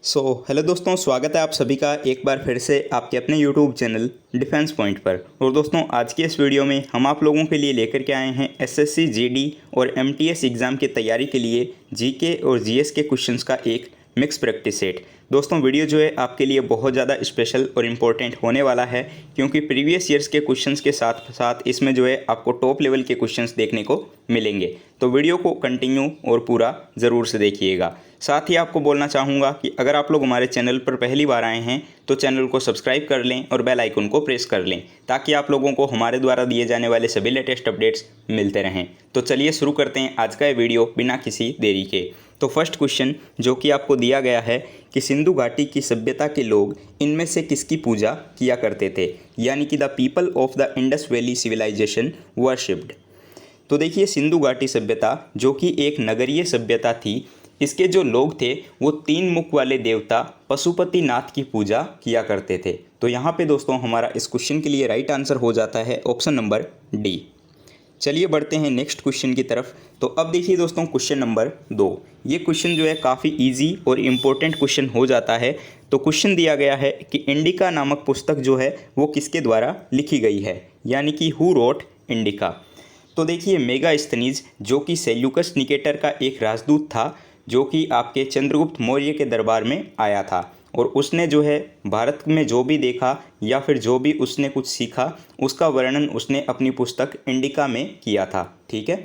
Hello दोस्तों, स्वागत है आप सभी का एक बार फिर से आपके अपने यूट्यूब चैनल डिफेंस पॉइंट पर। और दोस्तों, आज के इस वीडियो में हम आप लोगों के लिए लेकर के आए हैं एसएससी जीडी और एमटीएस एग्ज़ाम की तैयारी के लिए जीके और जीएस के क्वेश्चंस का एक मिक्स प्रैक्टिस सेट। दोस्तों, वीडियो जो है आपके लिए बहुत ज़्यादा स्पेशल और इम्पोर्टेंट होने वाला है, क्योंकि प्रीवियस ईयर्स के क्वेश्चंस के साथ साथ इसमें जो है आपको टॉप लेवल के क्वेश्चंस देखने को मिलेंगे। तो वीडियो को कंटिन्यू और पूरा ज़रूर से देखिएगा। साथ ही आपको बोलना चाहूँगा कि अगर आप लोग हमारे चैनल पर पहली बार आए हैं तो चैनल को सब्सक्राइब कर लें और बेल आइकन को प्रेस कर लें, ताकि आप लोगों को हमारे द्वारा दिए जाने वाले सभी लेटेस्ट अपडेट्स मिलते रहें। तो चलिए शुरू करते हैं आज का ये वीडियो बिना किसी देरी के। तो फर्स्ट क्वेश्चन जो कि आपको दिया गया है कि सिंधु घाटी की सभ्यता के लोग इनमें से किसकी पूजा किया करते थे, यानी कि the people of the Indus valley civilisation worshipped. तो देखिए, सिंधु घाटी सभ्यता जो कि एक नगरीय सभ्यता थी, इसके जो लोग थे वो 3 मुख वाले देवता पशुपति नाथ की पूजा किया करते थे। तो यहाँ पे दोस्तों हमारा इस क्वेश्चन के लिए राइट आंसर हो जाता है ऑप्शन नंबर डी। चलिए बढ़ते हैं नेक्स्ट क्वेश्चन की तरफ। तो अब देखिए दोस्तों, क्वेश्चन नंबर 2। ये क्वेश्चन जो है काफ़ी इजी और इम्पोर्टेंट क्वेश्चन हो जाता है। तो क्वेश्चन दिया गया है कि इंडिका नामक पुस्तक जो है वो किसके द्वारा लिखी गई है, यानी कि हु रोट इंडिका। तो देखिए, मेगास्थनीज जो कि सेल्यूकस निकेटर का एक राजदूत था, जो कि आपके चंद्रगुप्त मौर्य के दरबार में आया था, और उसने जो है भारत में जो भी देखा या फिर जो भी उसने कुछ सीखा उसका वर्णन उसने अपनी पुस्तक इंडिका में किया था। ठीक है,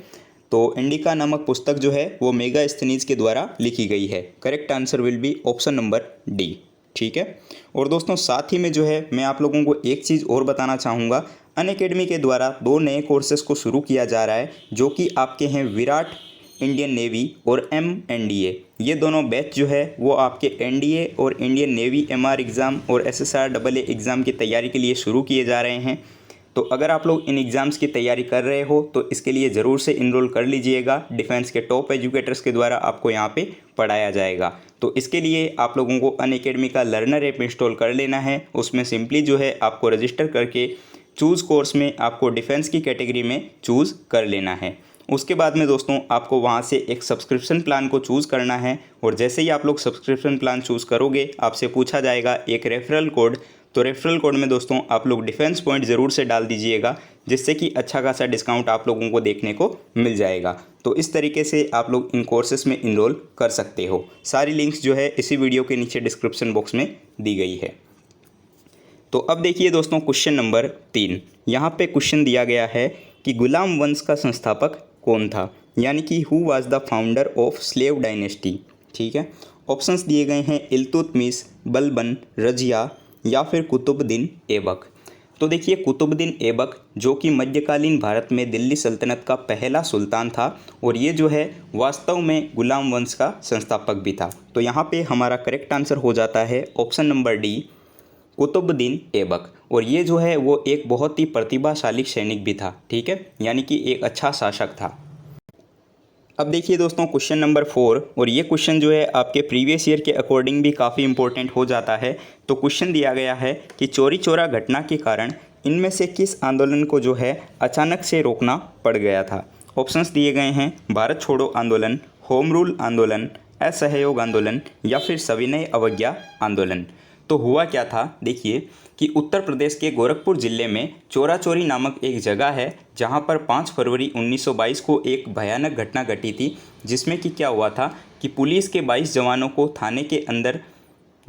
तो इंडिका नामक पुस्तक जो है वो मेगास्थनीज के द्वारा लिखी गई है। Correct answer will be option number D. ठीक है, और दोस्तों साथ ही में जो है मैं आप लोगों को एक चीज़ और बताना चाहूँगा। अनअकैडमी के द्वारा 2 नए कोर्सेज़ को शुरू किया जा रहा है, जो कि आपके हैं विराट इंडियन नेवी और MNDA। ये दोनों बैच जो है वो आपके NDA और इंडियन नेवी MR एग्ज़ाम और SSR AA एग्ज़ाम की तैयारी के लिए शुरू किए जा रहे हैं। तो अगर आप लोग इन एग्ज़ाम्स की तैयारी कर रहे हो तो इसके लिए ज़रूर से इनरोल कर लीजिएगा। डिफेंस के टॉप एजुकेटर्स के द्वारा आपको यहाँ पे पढ़ाया जाएगा। तो इसके लिए आप लोगों को अनअकैडमी का लर्नर ऐप इंस्टॉल कर लेना है। उसमें सिंपली जो है आपको रजिस्टर करके चूज़ कोर्स में आपको डिफेंस की कैटेगरी में चूज़ कर लेना है। उसके बाद में दोस्तों आपको वहाँ से एक सब्सक्रिप्शन प्लान को चूज़ करना है, और जैसे ही आप लोग सब्सक्रिप्शन प्लान चूज़ करोगे आपसे पूछा जाएगा एक रेफरल कोड। तो रेफरल कोड में दोस्तों आप लोग डिफेंस पॉइंट ज़रूर से डाल दीजिएगा, जिससे कि अच्छा खासा डिस्काउंट आप लोगों को देखने को मिल जाएगा। तो इस तरीके से आप लोग इन कोर्सेज़ में इनरोल कर सकते हो। सारी लिंक्स जो है इसी वीडियो के नीचे डिस्क्रिप्शन बॉक्स में दी गई है। तो अब देखिए दोस्तों, क्वेश्चन नंबर 3। यहाँ पे क्वेश्चन दिया गया है कि गुलाम वंश का संस्थापक कौन था, यानी कि who was the founder of slave dynasty. ठीक है, ऑप्शंस दिए गए हैं इल्तुतमिश, बलबन, रजिया या फिर कुतुबुद्दीन ऐबक। तो देखिए, कुतुबुद्दीन ऐबक जो कि मध्यकालीन भारत में दिल्ली सल्तनत का पहला सुल्तान था, और ये जो है वास्तव में गुलाम वंश का संस्थापक भी था। तो यहाँ पे हमारा करेक्ट आंसर हो जाता है option number D, Qutubuddin Aibak. और ये जो है वो एक बहुत ही प्रतिभाशाली सैनिक भी था। ठीक है, यानी कि एक अच्छा शासक था। अब देखिए दोस्तों, क्वेश्चन नंबर 4, और ये क्वेश्चन जो है आपके प्रीवियस ईयर के अकॉर्डिंग भी काफ़ी इंपॉर्टेंट हो जाता है। तो क्वेश्चन दिया गया है कि चौरी चौरा घटना के कारण इनमें से किस आंदोलन को जो है अचानक से रोकना पड़ गया था। ऑप्शंस दिए गए हैं भारत छोड़ो आंदोलन, होम रूल आंदोलन, असहयोग आंदोलन या फिर सविनय अवज्ञा आंदोलन। तो हुआ क्या था, देखिए कि उत्तर प्रदेश के गोरखपुर ज़िले में चौरा चौरी नामक एक जगह है, जहां पर 5 फरवरी 1922 को एक भयानक घटना घटी थी, जिसमें कि क्या हुआ था कि पुलिस के 22 जवानों को थाने के अंदर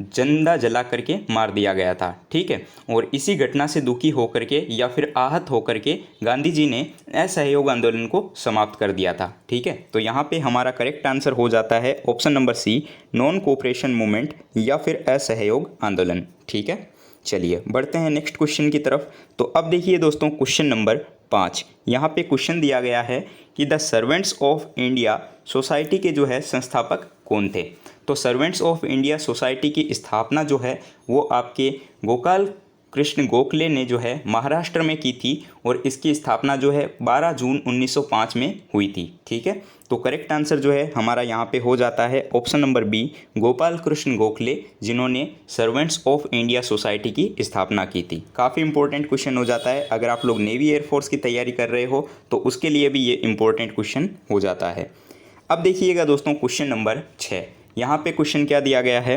जिंदा जला करके मार दिया गया था। ठीक है, और इसी घटना से दुखी होकर के या फिर आहत होकर के गांधी जी ने असहयोग आंदोलन को समाप्त कर दिया था। ठीक है, तो यहाँ पे हमारा करेक्ट आंसर हो जाता है option number C, non cooperation movement या फिर असहयोग आंदोलन। ठीक है, चलिए बढ़ते हैं नेक्स्ट क्वेश्चन की तरफ। तो अब देखिए दोस्तों, क्वेश्चन नंबर 5। यहाँ पे क्वेश्चन दिया गया है कि the servants of India society के जो है संस्थापक कौन थे। तो सर्वेंट्स ऑफ इंडिया सोसाइटी की स्थापना जो है वो आपके गोपाल कृष्ण गोखले ने जो है महाराष्ट्र में की थी, और इसकी स्थापना जो है 12 जून 1905 में हुई थी। ठीक है, तो करेक्ट आंसर जो है हमारा यहाँ पे हो जाता है option number B, Gopal Krishna Gokhale, जिन्होंने सर्वेंट्स ऑफ इंडिया सोसाइटी की स्थापना की थी। काफ़ी इंपॉर्टेंट क्वेश्चन हो जाता है। अगर आप लोग नेवी एयरफोर्स की तैयारी कर रहे हो तो उसके लिए भी ये इंपॉर्टेंट क्वेश्चन हो जाता है। अब देखिएगा दोस्तों, क्वेश्चन नंबर 6। यहाँ पे क्वेश्चन क्या दिया गया है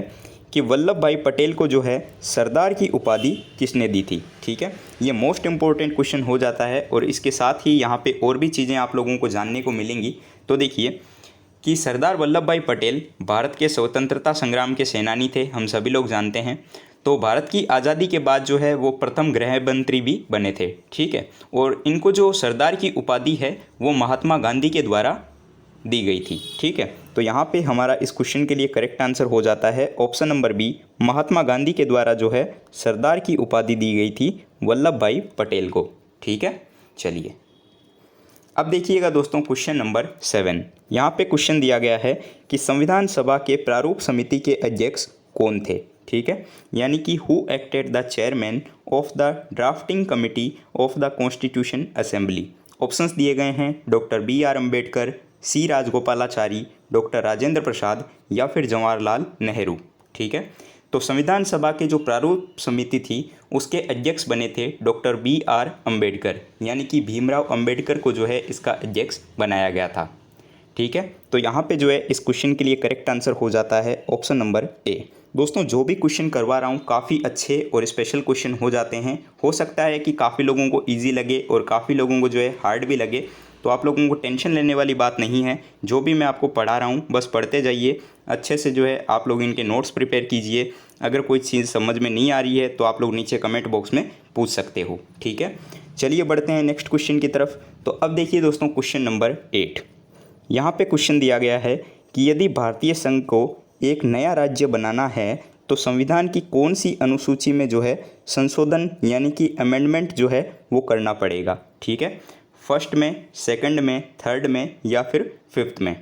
कि वल्लभ भाई पटेल को जो है सरदार की उपाधि किसने दी थी। ठीक है, ये मोस्ट इम्पोर्टेंट क्वेश्चन हो जाता है और इसके साथ ही यहाँ पे और भी चीज़ें आप लोगों को जानने को मिलेंगी। तो देखिए कि सरदार वल्लभ भाई पटेल भारत के स्वतंत्रता संग्राम के सेनानी थे, हम सभी लोग जानते हैं। तो भारत की आज़ादी के बाद जो है वो प्रथम गृह मंत्री भी बने थे। ठीक है, और इनको जो सरदार की उपाधि है वो महात्मा गांधी के द्वारा दी गई थी। ठीक है, तो यहाँ पे हमारा इस क्वेश्चन के लिए करेक्ट आंसर हो जाता है option number B, Mahatma Gandhi के द्वारा जो है सरदार की उपाधि दी गई थी वल्लभ भाई पटेल को। ठीक है, चलिए अब देखिएगा दोस्तों क्वेश्चन नंबर 7। यहाँ पे क्वेश्चन दिया गया है कि संविधान सभा के प्रारूप समिति के अध्यक्ष कौन थे। ठीक है, यानी कि who acted the chairman of the drafting committee of the constitution assembly. Options दिए गए हैं डॉक्टर B.R. अम्बेडकर, सी राजगोपालाचारी, डॉक्टर राजेंद्र प्रसाद या फिर जवाहरलाल नेहरू। ठीक है, तो संविधान सभा के जो प्रारूप समिति थी उसके अध्यक्ष बने थे डॉक्टर B.R. अम्बेडकर, यानी कि भीमराव अम्बेडकर को जो है इसका अध्यक्ष बनाया गया था। ठीक है, तो यहाँ पे जो है इस क्वेश्चन के लिए करेक्ट आंसर हो जाता है ऑप्शन नंबर ए। दोस्तों जो भी क्वेश्चन करवा रहा हूँ काफ़ी अच्छे और स्पेशल क्वेश्चन हो जाते हैं। हो सकता है कि काफ़ी लोगों को इजी लगे और काफ़ी लोगों को जो है हार्ड भी लगे, तो आप लोगों को टेंशन लेने वाली बात नहीं है। जो भी मैं आपको पढ़ा रहा हूँ बस पढ़ते जाइए, अच्छे से जो है आप लोग इनके नोट्स प्रिपेयर कीजिए। अगर कोई चीज़ समझ में नहीं आ रही है तो आप लोग नीचे कमेंट बॉक्स में पूछ सकते हो। ठीक है, चलिए बढ़ते हैं नेक्स्ट क्वेश्चन की तरफ। तो अब देखिए दोस्तों क्वेश्चन नंबर 8। यहाँ पे क्वेश्चन दिया गया है कि यदि भारतीय संघ को एक नया राज्य बनाना है तो संविधान की कौन सी अनुसूची में जो है संशोधन यानी कि अमेंडमेंट जो है वो करना पड़ेगा। ठीक है, फर्स्ट में, सेकंड में, थर्ड में या फिर फिफ्थ में।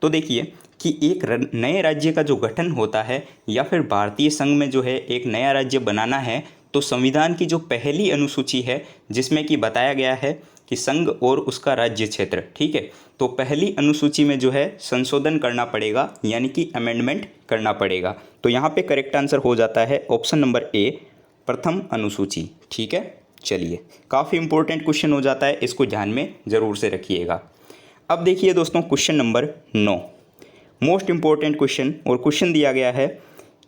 तो देखिए कि एक नए राज्य का जो गठन होता है या फिर भारतीय संघ में जो है एक नया राज्य बनाना है तो संविधान की जो पहली अनुसूची है जिसमें कि बताया गया है कि संघ और उसका राज्य क्षेत्र। ठीक है, तो पहली अनुसूची में जो है संशोधन करना पड़ेगा यानी कि अमेंडमेंट करना पड़ेगा। तो यहाँ पे करेक्ट आंसर हो जाता है ऑप्शन नंबर ए, प्रथम अनुसूची। ठीक है, चलिए काफ़ी इंपॉर्टेंट क्वेश्चन हो जाता है, इसको ध्यान में ज़रूर से रखिएगा। अब देखिए दोस्तों question number 9, most important question. और क्वेश्चन दिया गया है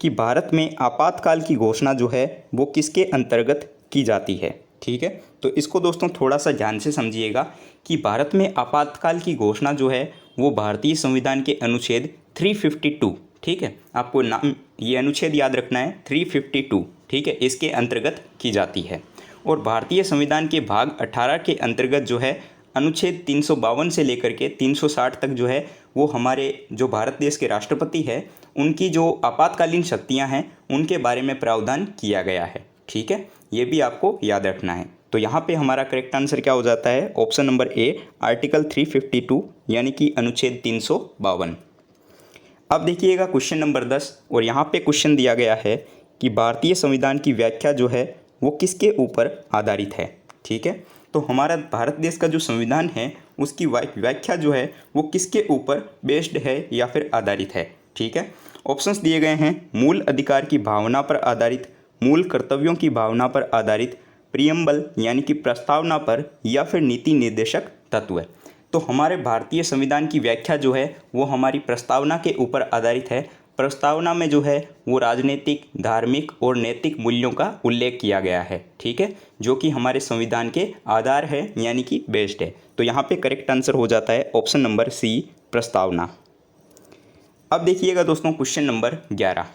कि भारत में आपातकाल की घोषणा जो है वो किसके अंतर्गत की जाती है। ठीक है, तो इसको दोस्तों थोड़ा सा ध्यान से समझिएगा कि भारत में आपातकाल की घोषणा जो है वो भारतीय संविधान के अनुच्छेद 352, ठीक है, आपको नाम ये अनुच्छेद याद रखना है 352, ठीक है, इसके अंतर्गत की जाती है। और भारतीय संविधान के भाग 18 के अंतर्गत जो है अनुच्छेद 352 से लेकर के 360 तक जो है वो हमारे जो भारत देश के राष्ट्रपति है उनकी जो आपातकालीन शक्तियां हैं उनके बारे में प्रावधान किया गया है। ठीक है, ये भी आपको याद रखना है। तो यहाँ पे हमारा करेक्ट आंसर क्या हो जाता है, ऑप्शन नंबर ए, आर्टिकल 352 यानी कि अनुच्छेद 352। अब देखिएगा क्वेश्चन नंबर 10। और यहाँ पे क्वेश्चन दिया गया है कि भारतीय संविधान की व्याख्या जो है वो किसके ऊपर आधारित है। ठीक है, तो हमारा भारत देश का जो संविधान है उसकी व्याख्या जो है वो किसके ऊपर बेस्ड है या फिर आधारित है। ठीक है, ऑप्शंस दिए गए हैं मूल अधिकार की भावना पर आधारित, मूल कर्तव्यों की भावना पर आधारित, प्रियम्बल यानी कि प्रस्तावना पर, या फिर नीति निर्देशक तत्व। तो हमारे भारतीय संविधान की व्याख्या जो है वो हमारी प्रस्तावना के ऊपर आधारित है। प्रस्तावना में जो है वो राजनीतिक, धार्मिक और नैतिक मूल्यों का उल्लेख किया गया है। ठीक है, जो कि हमारे संविधान के आधार है यानी कि बेस्ड है। तो यहाँ पे करेक्ट आंसर हो जाता है ऑप्शन नंबर सी, प्रस्तावना। अब देखिएगा दोस्तों क्वेश्चन नंबर 11।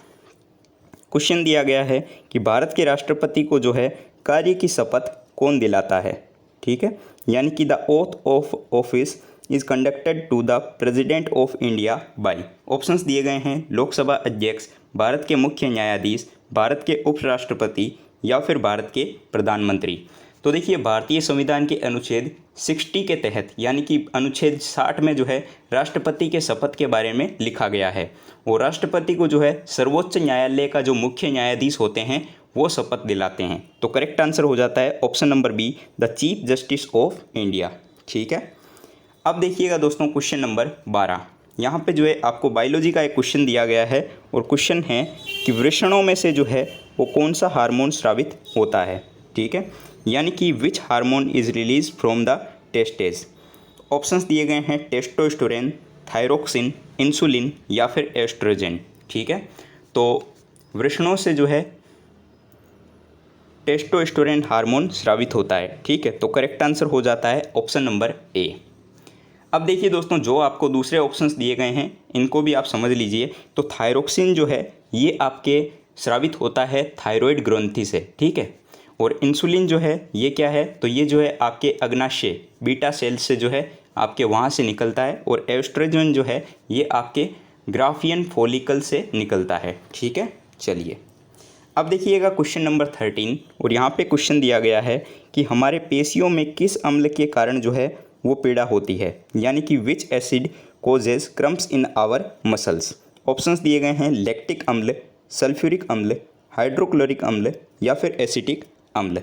क्वेश्चन दिया गया है कि भारत के राष्ट्रपति को जो है कार्य की शपथ कौन दिलाता है। ठीक है, यानी कि the oath of office is conducted to the president of India by. Options दिए गए हैं लोकसभा अध्यक्ष, भारत के मुख्य न्यायाधीश, भारत के उपराष्ट्रपति या फिर भारत के प्रधानमंत्री। तो देखिए भारतीय संविधान के अनुच्छेद 60 के तहत यानी कि अनुच्छेद 60 में जो है राष्ट्रपति के शपथ के बारे में लिखा गया है। और राष्ट्रपति को जो है सर्वोच्च न्यायालय का जो मुख्य न्यायाधीश होते हैं वो शपथ दिलाते हैं। तो करेक्ट आंसर हो जाता है option number B, the chief justice of India. ठीक है, अब देखिएगा दोस्तों क्वेश्चन नंबर 12। यहाँ पे जो है आपको बायोलॉजी का एक क्वेश्चन दिया गया है और क्वेश्चन है कि वृषणों में से जो है वो कौन सा हार्मोन स्रावित होता है। ठीक है, यानी कि which hormone is release from the testes. Options दिए गए हैं टेस्टोस्टेरोन, थायरोक्सिन, इंसुलिन या फिर एस्ट्रोजन। ठीक है, तो वृषणों से जो है टेस्टोस्टेरोन हार्मोन स्रावित होता है। ठीक है, तो करेक्ट आंसर हो जाता है ऑप्शन नंबर ए। अब देखिए दोस्तों, जो आपको दूसरे ऑप्शंस दिए गए हैं इनको भी आप समझ लीजिए। तो थायरोक्सिन जो है ये आपके स्रावित होता है थायराइड ग्रंथि से। ठीक है, और इंसुलिन जो है ये क्या है, तो ये जो है आपके अग्नाशय बीटा सेल से जो है आपके वहाँ से निकलता है, और एस्ट्रोजन जो है ये आपके ग्राफियन फॉलिकल से निकलता है। ठीक है, चलिए अब देखिएगा क्वेश्चन नंबर 13, और यहाँ पे क्वेश्चन दिया गया है कि हमारे पेशियों में किस अम्ल के कारण जो है वो पीड़ा होती है, यानी कि which acid causes cramps in our muscles. Options दिए गए हैं लैक्टिक अम्ल, सल्फ्यूरिक अम्ल, हाइड्रोक्लोरिक अम्ल या फिर एसिटिक अम्ल।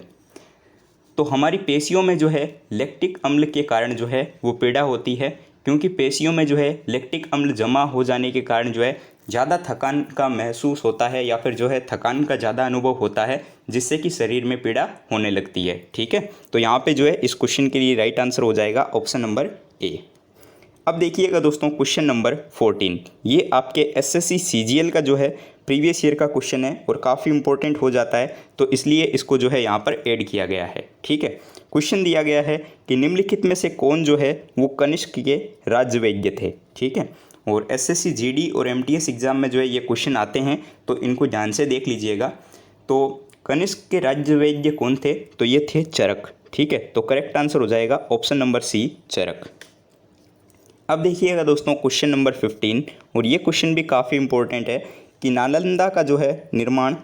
तो हमारी पेशियों में जो है लैक्टिक अम्ल के कारण जो है वो पीड़ा होती है, क्योंकि पेशियों में जो है लैक्टिक अम्ल जमा हो जाने के कारण जो है ज़्यादा थकान का महसूस होता है, या फिर जो है थकान का ज़्यादा अनुभव होता है, जिससे कि शरीर में पीड़ा होने लगती है। ठीक है, तो यहाँ पे जो है इस क्वेश्चन के लिए राइट आंसर हो जाएगा ऑप्शन नंबर ए। अब देखिएगा दोस्तों क्वेश्चन नंबर 14, ये आपके एसएससी सीजीएल का जो है प्रीवियस ईयर का क्वेश्चन है और काफ़ी इंपॉर्टेंट हो जाता है, तो इसलिए इसको जो है यहाँ पर ऐड किया गया है। ठीक है, क्वेश्चन दिया गया है कि निम्नलिखित में से कौन जो है वो कनिष्क के राज्यवैद्य थे। ठीक है, और एसएससी जीडी और एमटीएस एग्ज़ाम में जो है ये क्वेश्चन आते हैं, तो इनको ध्यान से देख लीजिएगा। तो कनिष्क के राज्यवैद्य कौन थे, तो ये थे चरक। ठीक है, तो करेक्ट आंसर हो जाएगा ऑप्शन नंबर सी चरक। अब देखिएगा दोस्तों क्वेश्चन नंबर 15, और ये क्वेश्चन भी काफ़ी इंपॉर्टेंट है कि नालंदा का जो है निर्माण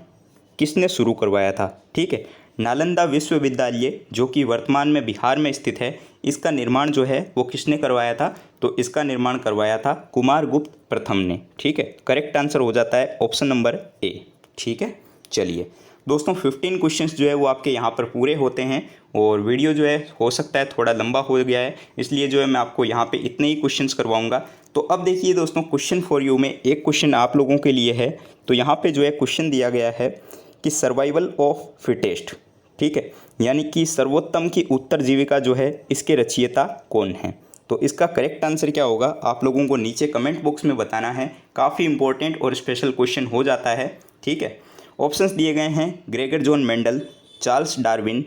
किसने शुरू करवाया था। ठीक है, नालंदा विश्वविद्यालय जो कि वर्तमान में बिहार में स्थित है, इसका निर्माण जो है वो किसने करवाया था, तो इसका निर्माण करवाया था कुमारगुप्त प्रथम ने। ठीक है, करेक्ट आंसर हो जाता है ऑप्शन नंबर ए। ठीक है, चलिए दोस्तों 15 क्वेश्चंस जो है वो आपके यहाँ पर पूरे होते हैं, और वीडियो जो है हो सकता है थोड़ा लंबा हो गया है, इसलिए जो है मैं आपको यहाँ पे इतने ही क्वेश्चंस करवाऊँगा। तो अब देखिए दोस्तों क्वेश्चन फॉर यू में एक क्वेश्चन आप लोगों के लिए है। तो यहाँ पे जो है क्वेश्चन दिया गया है कि सर्वाइवल ऑफ फिटेस्ट। ठीक है, यानी कि सर्वोत्तम की उत्तरजीविका जो है इसके रचयिता कौन है। तो इसका करेक्ट आंसर क्या होगा आप लोगों को नीचे कमेंट बॉक्स में बताना है। काफ़ी इंपॉर्टेंट और स्पेशल क्वेश्चन हो जाता है। ठीक है, ऑप्शंस दिए गए हैं Gregor John Mendel, Charles Darwin,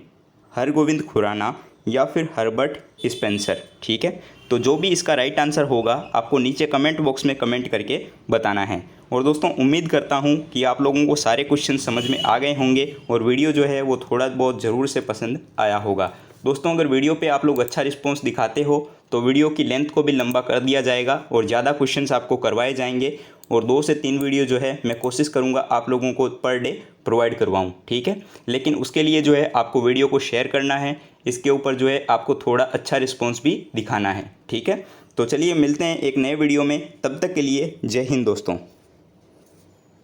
Hargobind Khorana या फिर हर्बर्ट स्पेंसर। ठीक है, तो जो भी इसका राइट आंसर होगा आपको नीचे कमेंट बॉक्स में कमेंट करके बताना है। और दोस्तों उम्मीद करता हूं कि आप लोगों को सारे क्वेश्चन समझ में आ गए होंगे, और वीडियो जो है वो थोड़ा बहुत ज़रूर से पसंद आया होगा। दोस्तों अगर वीडियो पे आप लोग अच्छा रिस्पॉन्स दिखाते हो तो वीडियो की लेंथ को भी लंबा कर दिया जाएगा और ज़्यादा क्वेश्चंस आपको करवाए जाएंगे, और 2 से 3 वीडियो जो है मैं कोशिश करूँगा आप लोगों को पर डे प्रोवाइड करवाऊँ। ठीक है, लेकिन उसके लिए जो है आपको वीडियो को शेयर करना है, इसके ऊपर जो है आपको थोड़ा अच्छा रिस्पॉन्स भी दिखाना है। ठीक है, तो चलिए मिलते हैं एक नए वीडियो में, तब तक के लिए जय हिंद दोस्तों।